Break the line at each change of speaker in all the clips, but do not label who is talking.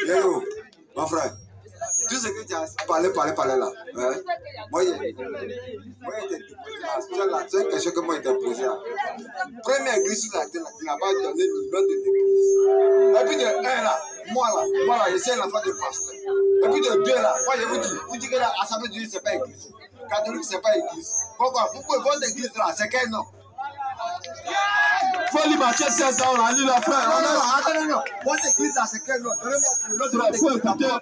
Léo, mon frère, tout ce que tu as parlé là, hein? Moi, il y a des c'est une question que moi, il t'a posée. Première église sur la terre, tu n'as pas donné le nom de l'église. Et puis de 1 là, moi là, je suis l'enfant de pasteur. Et puis de 2 là, moi, je vous dis que l'Assemblée de Dieu, ce n'est pas église. Catholique, ce n'est pas église. Pourquoi? Pourquoi votre église là, c'est quel nom?
Faut lui Matthieu 16 on a lu la frère.
Non. Votre église là, c'est quel nom? Donnez-moi le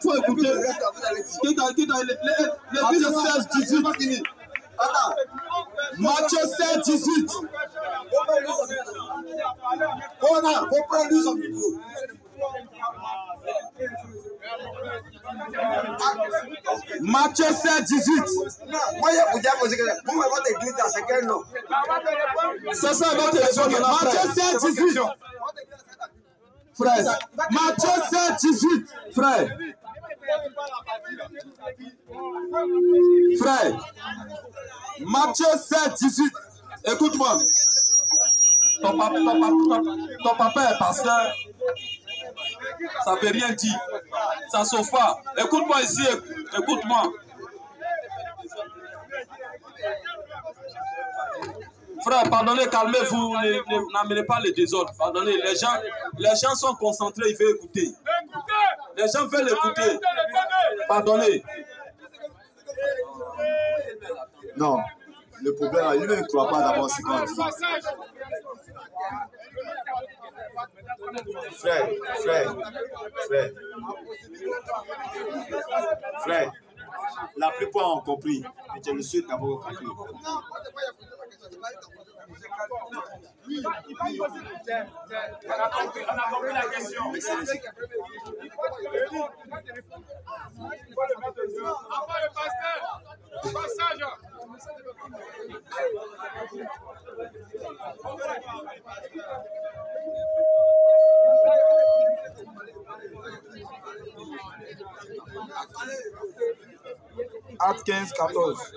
Faut écouter. L'église 16, 18.
Attends.
Matthieu 16, 18.
Faut prendre lui son micro.
Matthieu 16, 18.
Moi, je vous ai posé que pourquoi votre église là, c'est quel nom?
C'est ça votre église. Matthieu 16, 18. Frère. Matthieu 16, 18. Frère. Matthieu 16, 18. Écoute-moi. Ton papa est pasteur. Ça ne veut rien dire. Ça ne sauve pas. Écoute-moi ici. Écoute-moi. Frère, pardonnez, calmez-vous. N'amenez pas les désordres. Pardonnez. Les gens sont concentrés. Ils veulent écouter. Les gens veulent écouter. Pardonnez.
Non. Le problème, lui ne croit pas d'abord ce qu'on dit. Frère, la plupart ont compris, mais tu le suis d'abord compris.
On a compris la question. Après le pasteur, passage.
Acte 15, 14.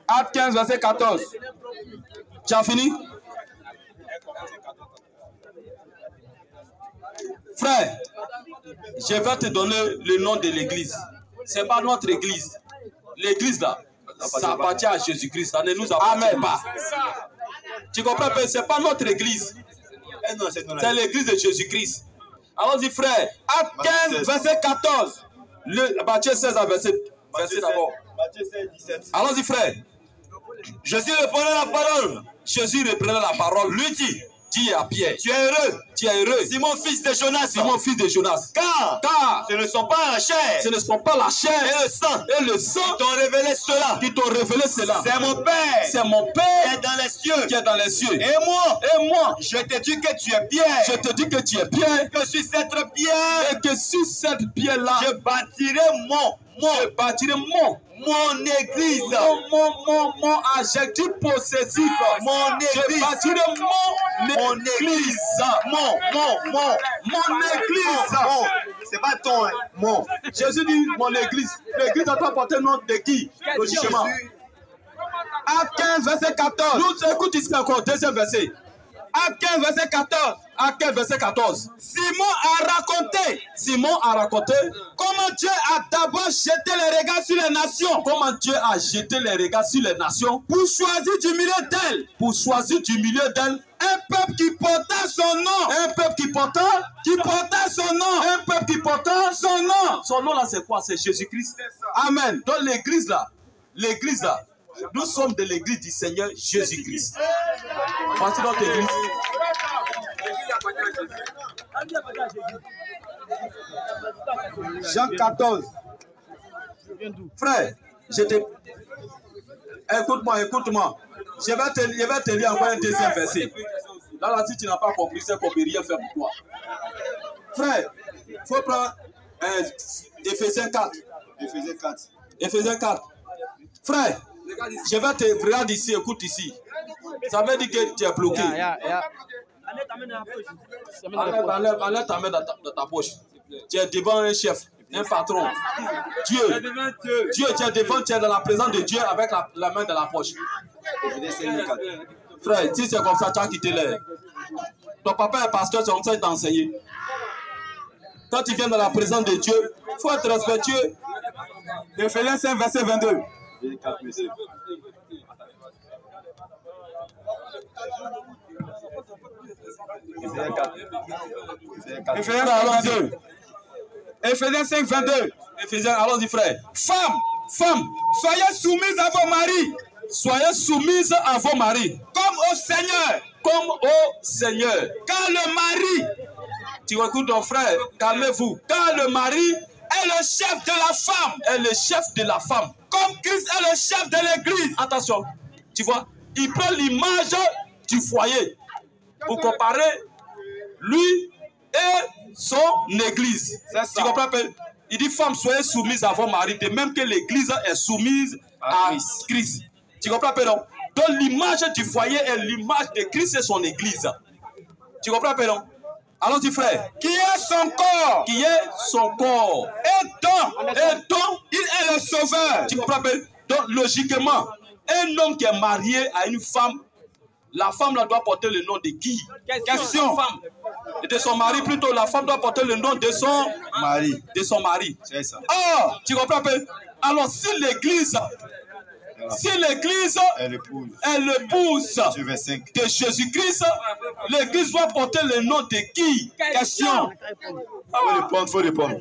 Acte 15, verset 14. Tu as fini? Frère, je vais te donner le nom de l'église. Ce n'est pas notre église. L'église là, ça appartient à Jésus-Christ. Ça ne nous appartient pas. Tu comprends? Ce n'est pas notre église. C'est l'église de Jésus-Christ. Allons-y, frère. Acte 15, verset 14. Matthieu 16, verset d'abord.
Matthieu 16, 17.
Allons-y, frère.
Jésus reprenait la parole.
Jésus reprenait la parole.
Lui dit
à Pierre,
tu es heureux.
Tu es heureux.
Simon, fils de Jonas.
Simon, fils de Jonas.
Car ce ne sont pas la chair.
Ce ne sont pas la chair
et le sang qui t'ont révélé cela. C'est mon Père.
C'est mon Père
qui est dans les cieux.
Qui est dans les cieux.
Et moi,
je te dis que tu es Pierre.
Je te dis que tu es Pierre.
Que sur cette pierre. Et que sur cette pierre-là,
je bâtirai mon église.
Mon adjectif possessif.
Mon église.
Je bâtirai mon église. Mon église.
C'est pas ton, mon.
Jésus dit mon église. L'église doit porter le nom de qui? Logiquement. Acte 15, verset 14. Nous écoutons ici encore, deuxième verset. Acte 15, verset 14. Acte 15, verset 14. Simon a raconté comment Dieu a d'abord jeté les regards sur les nations. Comment Dieu a jeté les regards sur les nations pour choisir du milieu d'elles. Un peuple qui portait son nom. Un peuple qui portait son nom. Un peuple qui portait son nom. Son nom là c'est quoi? C'est Jésus-Christ. Amen. Donc l'église là, nous sommes de l'église du Seigneur Jésus-Christ. Voici notre église. Jean 14. Frère, écoute-moi. Je vais te lire encore un deuxième verset. Là, si tu n'as pas compris, c'est qu'on ne peut rien faire pour toi. Frère, il faut prendre Éphésiens 4. Éphésiens 4. Frère, je vais te regarder ici, écoute ici. Ça veut dire que tu es bloqué. Enlève ta main dans ta poche. Tu es devant un chef. Un patron. Dieu. Dieu, tu es devant, tu es dans la présence de Dieu avec la main dans la poche. Frère, si c'est comme ça, tu as quitté l'air. Ton papa est pasteur, c'est comme ça qu'il t'a enseigné. Quand tu viens dans la présence de Dieu, il faut être respectueux. Éphésiens 5, verset 22. Éphésiens, allons-y. Éphésiens 5, 22. Éphésiens, allons-y, frère. Femmes, soyez soumises à vos maris. Soyez soumises à vos maris. Comme au Seigneur. Comme au Seigneur. Car le mari, tu écoutes ton frère, calmez-vous. Car le mari est le chef de la femme. Est le chef de la femme. Comme Christ est le chef de l'église. Attention, tu vois, il prend l'image du foyer pour comparer lui et son église. Tu comprends? Il dit, femmes, soyez soumises à vos maris, de même que l'église est soumise à Christ. Tu comprends? Donc l'image du foyer est l'image de Christ et son église. Tu comprends? Allons-y, frère. Qui est son corps? Qui est son corps? Et donc, il est le sauveur. Tu comprends? Donc, logiquement, un homme qui est marié à une femme, la femme là doit porter le nom de qui? Question. De son mari, plutôt, la femme doit porter le nom de son mari. De son mari. C'est ça. Or, tu comprends? Alors, si l'église est l'épouse de Jésus-Christ, l'église doit porter le nom de qui? Question. Faut répondre.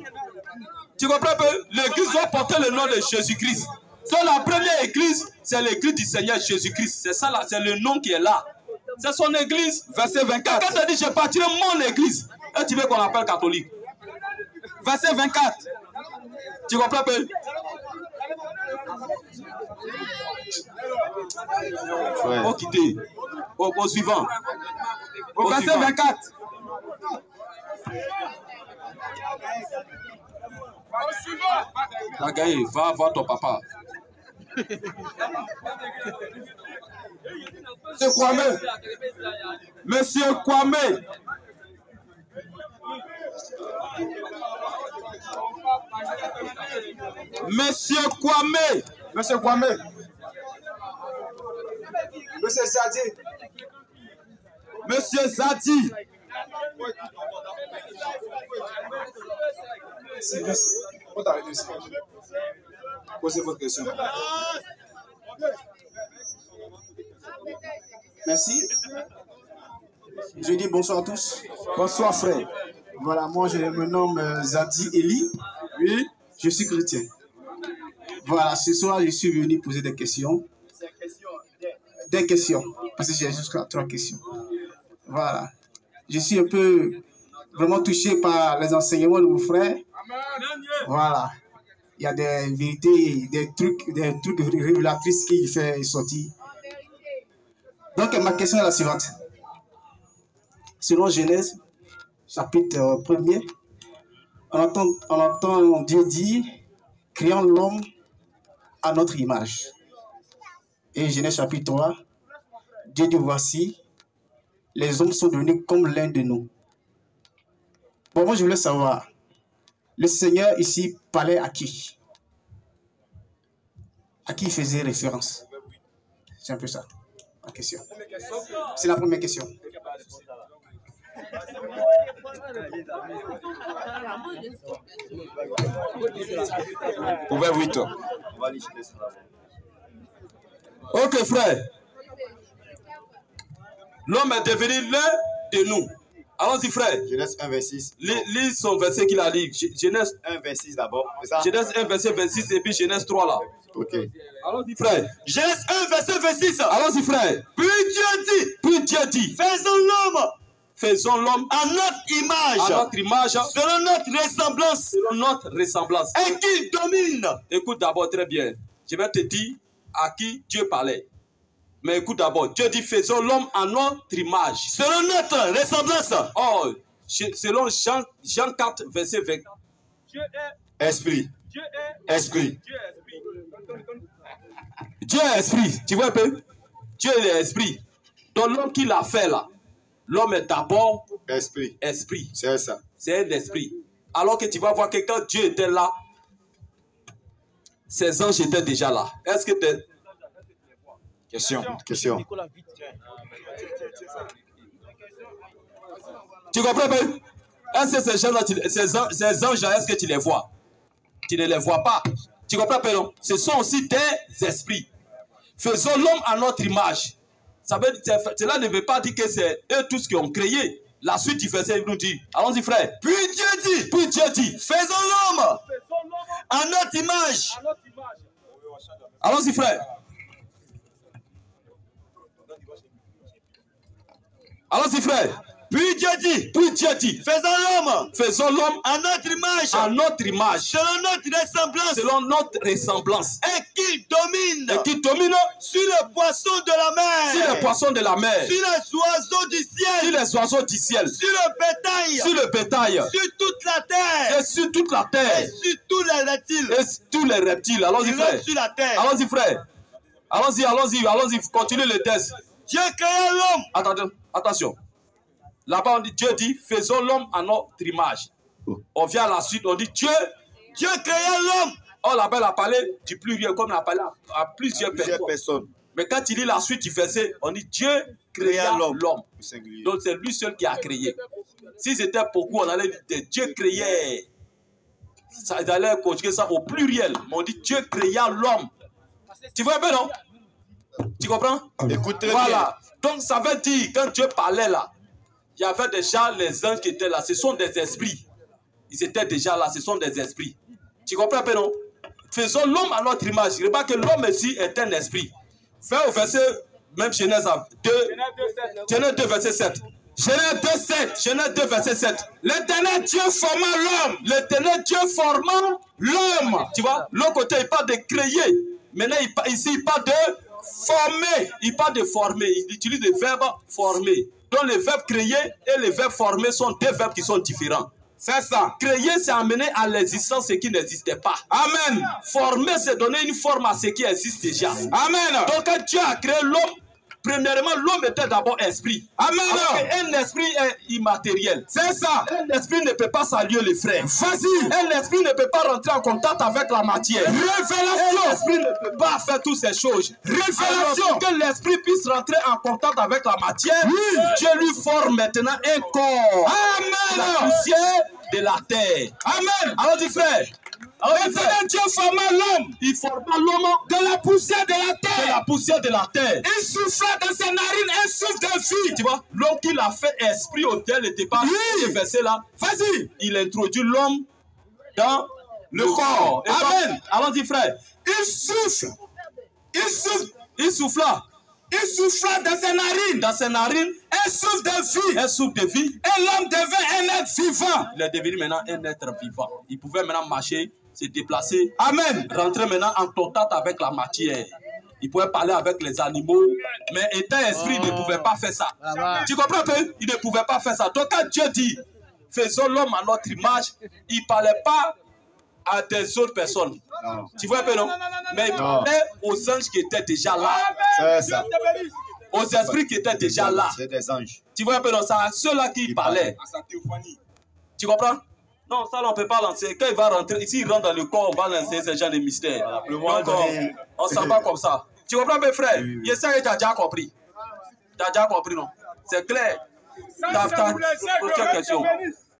Tu comprends? L'église doit porter le nom de Jésus-Christ. Donc la première église, c'est l'église du Seigneur Jésus-Christ. C'est ça là, c'est le nom qui est là. C'est son église. Verset 24. Quand tu dis, je partirai mon église, et tu veux qu'on l'appelle catholique. Verset 24. Tu comprends? On va quitter. Au suivant. Au verset 24. Tagaye, va voir ton papa. C'est Kwame. Monsieur Kwame. Monsieur Kwame.
Monsieur Kwame. Monsieur Zadi.
Monsieur Zadi.
Posez votre question.
Merci. Je dis bonsoir à tous.
Bonsoir, frère.
Voilà, moi je me nomme Zadi Eli.
Oui.
Je suis chrétien. Voilà, ce soir je suis venu poser des questions. Des questions. Parce que j'ai jusqu'à 3 questions. Voilà. Je suis un peu vraiment touché par les enseignements de mon frère. Voilà. Il y a des vérités, des trucs révélatrices qu'il fait sortir. Donc ma question est la suivante. Selon Genèse, chapitre 1er, on entend Dieu dire, créons l'homme à notre image. Et Genèse chapitre 3, Dieu dit, voici, les hommes sont devenus comme l'un de nous. Bon, moi je voulais savoir, le Seigneur ici parlait à qui? À qui il faisait référence? C'est un peu ça, la question. C'est la première question.
Ouvert 8. Ok, frère. L'homme est devenu l'un de nous. Allons-y, frère.
Genèse 1, verset 6.
Lis son verset qu'il a dit. Genèse
1, verset 6 d'abord.
Genèse 1, verset 26 et puis Genèse 3 là.
Ok.
Allons-y, frère.
Genèse 1, verset 26.
Allons-y, frère.
Puis Dieu dit, faisons l'homme à notre image.
À notre image.
Selon notre ressemblance.
Selon notre ressemblance.
Et qu'il domine.
Écoute d'abord très bien. Je vais te dire à qui Dieu parlait. Mais écoute d'abord, Dieu dit faisons l'homme à notre image.
Selon notre ressemblance.
Oh, selon Jean 4, verset 20.
Dieu est esprit. Esprit.
Dieu est esprit. Tu vois un peu? Dieu est esprit. Donc l'homme qui l'a fait là, l'homme est d'abord
esprit.
Esprit.
C'est ça.
C'est un esprit.
Alors que tu vas voir que quand Dieu était là, ces anges étaient déjà là. Est-ce que tu...
Question.
Tu comprends pas? Est-ce que ces gens-là, ces anges-là, est-ce que tu les vois? Tu ne les vois pas. Tu comprends pas, non? Ce sont aussi des esprits. Faisons l'homme à notre image. Cela ne veut pas dire que c'est eux tous qui ont créé. La suite du verset nous dit, allons-y frère. Puis Dieu dit, faisons l'homme à notre image. Allons-y frère. Allons-y frère. Puis Dieu dit, faisons l'homme à notre image, selon notre ressemblance, et qu'il domine sur les poissons de la mer, sur les oiseaux du ciel, sur le bétail, sur toute la terre, et sur tous les reptiles. Allons-y frère. Allons-y, continuez le texte. Dieu créa l'homme. Attention. Là-bas, Dieu dit, faisons l'homme à notre image. On vient à la suite, on dit, Dieu créa l'homme. Oh, là-bas, il a parlé du pluriel, comme il a parlé à plusieurs personnes. Mais quand il lit la suite du verset, on dit, Dieu créa l'homme. Donc, c'est lui seul qui a créé. Si c'était beaucoup, on allait dire, Dieu créait. Ça, ils allaient conjuguer ça au pluriel. Mais on dit, Dieu créa l'homme. Tu vois un peu, non? Tu comprends?
Écoute très
voilà.
bien.
Donc, ça veut dire, quand Dieu parlait là, il y avait déjà les anges qui étaient là. Ce sont des esprits. Ils étaient déjà là. Ce sont des esprits. Tu comprends un peu, non? Faisons l'homme à notre image. Remarque que l'homme ici est un esprit. Fais au verset, même Genèse 2, Genèse 2, verset 7. Genèse 2, verset 7. L'éternel Dieu formant l'homme. Tu vois, l'autre côté, il parle de créer. Maintenant, ici, il parle de former. Il parle de former. Il utilise le verbe former. Donc, le verbe créer et le verbe former sont deux verbes qui sont différents. C'est ça. Créer, c'est amener à l'existence ce qui n'existait pas. Amen. Former, c'est donner une forme à ce qui existe déjà. Amen. Donc, quand Dieu a créé l'homme, premièrement, l'homme était d'abord esprit. Amen. Un esprit est immatériel. C'est ça. Un esprit ne peut pas saluer les frères. Vas-y. Un esprit ne peut pas rentrer en contact avec la matière. Révélation. Un esprit ne peut pas faire toutes ces choses. Révélation. Alors, que l'esprit puisse rentrer en contact avec la matière, oui. Dieu lui forme maintenant un corps. Amen. La poussière de la terre. Amen. Alors, dis frère. Dieu forma l'homme. Il forma l'homme de la poussière de la terre. De la poussière de la terre. Il souffla dans ses narines un souffle de vie. Tu vois, l'homme qu'il a fait esprit au dès le départ, ce verset-là, vas-y. Il introduit l'homme dans le corps. Amen. Allons-y, frère. Il souffla. Il souffla dans ses narines. Dans ses narines. Un souffle de vie. Un souffle de vie. Et l'homme devint un être vivant. Il est devenu maintenant un être vivant. Il pouvait maintenant marcher, se déplacer. Amen. Rentrer maintenant en contact avec la matière. Il pouvait parler avec les animaux. Mais étant esprit, il ne pouvait pas faire ça. Tu comprends un peu? Il ne pouvait pas faire ça. Donc quand Dieu dit, faisons l'homme à notre image, il ne parlait pas à des autres personnes. Non. Tu vois un peu, non? Mais il parlait aux anges qui étaient déjà là.
C'est ça.
Aux esprits qui étaient déjà là.
C'est des anges.
Tu vois un peu, non? C'est à ceux-là qui parlaient.
À sa théophanie.
Tu comprends? Non, ça, on ne peut pas lancer. Quand il va rentrer, ici, il rentre dans le corps, on va lancer ce genre de mystère. Donc, on ne s'en va comme ça. Tu comprends, mes frères? Oui. Il y a ça que tu as déjà compris. Tu as déjà compris, non? C'est clair. Ta question.